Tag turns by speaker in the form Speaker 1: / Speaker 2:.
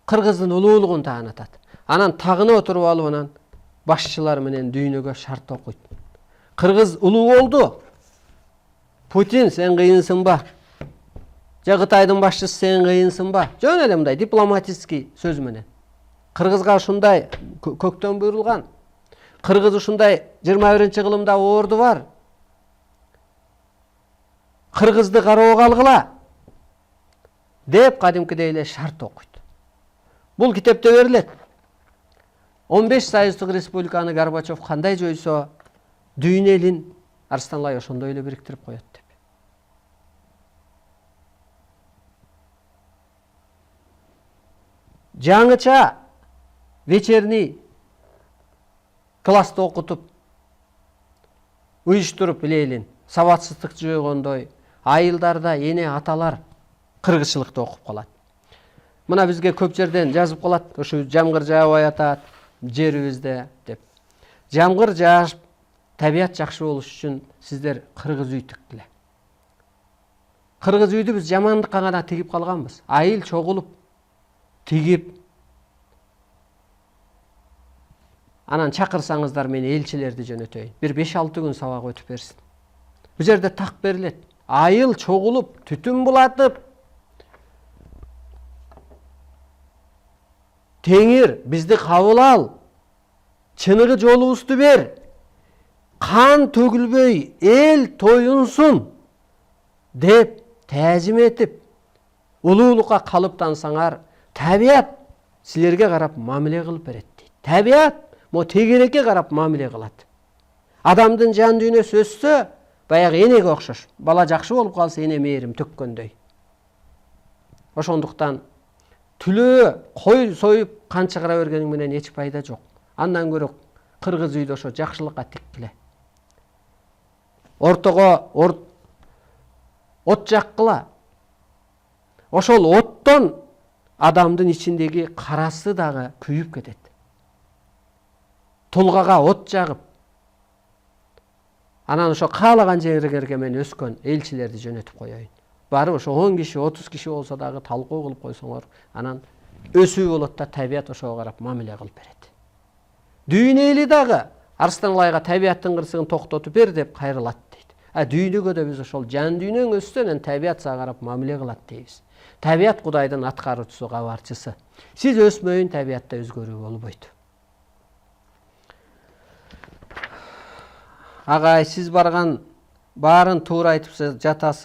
Speaker 1: кыргыздын улуулугун таанытат. Анан тагына отуруп алып анан башчылар менен дүйнөгө шарт окуйт. Кыргыз улуу болду. Путин сен кыйынсыңба? Же Кытайдын башчысы сен кыйынсыңба? Жөн эле мындай дипломатический сөз менен. Кыргызга ушундай көктөн буйрулган. Кыргыз ушундай 21-кылымда орду бар. Кыргызды кароого алгыла деп кадимкидей эле шарт окуйт. Бул китепте берилет. 15 союздук республиканы Горбачев кандай жойсо, дүйнө элин Арстанбай ошондой эле бириктирип коет деп. Жаңыча вечерний класста окутуп, уюштуруп элелин, сабатсыздык жойгондой, айылдарда эне аталар кыргызчылыкты окуп калат. Мына бизге көп жерден жазып калат, ушу жамгыр жаабай атат жерибизде деп. Жамгыр жаашып, табият жакшы болуш үчүн сиздер кыргыз үй тиктиле. Кыргыз үйдү биз жамандыкка гана тигип калганбыз. Айыл чогулуп, тигип, анан чакырсаңыздар мен элчилерди жөнөтөйүн. Бир 5-6 күн сабак өтүп берсин. Бул жерде так берилет. Айыл чогулуп, түтүн булатып, Теңир бизди кабыл ал, чыныгы жолубузду бер, кан төгүлбөй эл тоюнсун деп таазим этип, улуулукка калыптансаңар, табият силерге карап мамиле кылып берет дейт. Табият мо тегерекке карап мамиле кылат. Адамдын жан дүйнөсү өссө, баягы энеге окшош. Бала жакшы болуп калса эне мээрим төккөндөй. Ошондуктан түлөө кой союп кан чыгара бергениң менен эч пайда жок. Андан көрө кыргыз үйдө ошо жакшылыкка тиккиле. Ортого от жаккыла. Ошол оттон адамдын ичиндеги карасы дагы күйүп кетет. Тулгага от жагып, анан ошо каалаган жерге мен өскөн элчилерди жөнөтүп коеюн. Барып ошо 10 киши, 30 киши болсо дагы талкуу кылып койсоңор, анан өсүү болот да табият ошого карап мамиле кылып берет. Дүйнө эли дагы Арстанбайга табияттын кырсыгын токтотуп бер деп кайрылат дейт. Дүйнөгө да биз ошол жан дүйнөң өссө, анан табият сага карап мамиле кылат дейбиз. Табият Кудайдын аткаруучусу, кабарчысы. Сиз өсмөйүн, табиятта өзгөрүү болбойт. Агай, сиз барган баарын туура айтып жатасыз.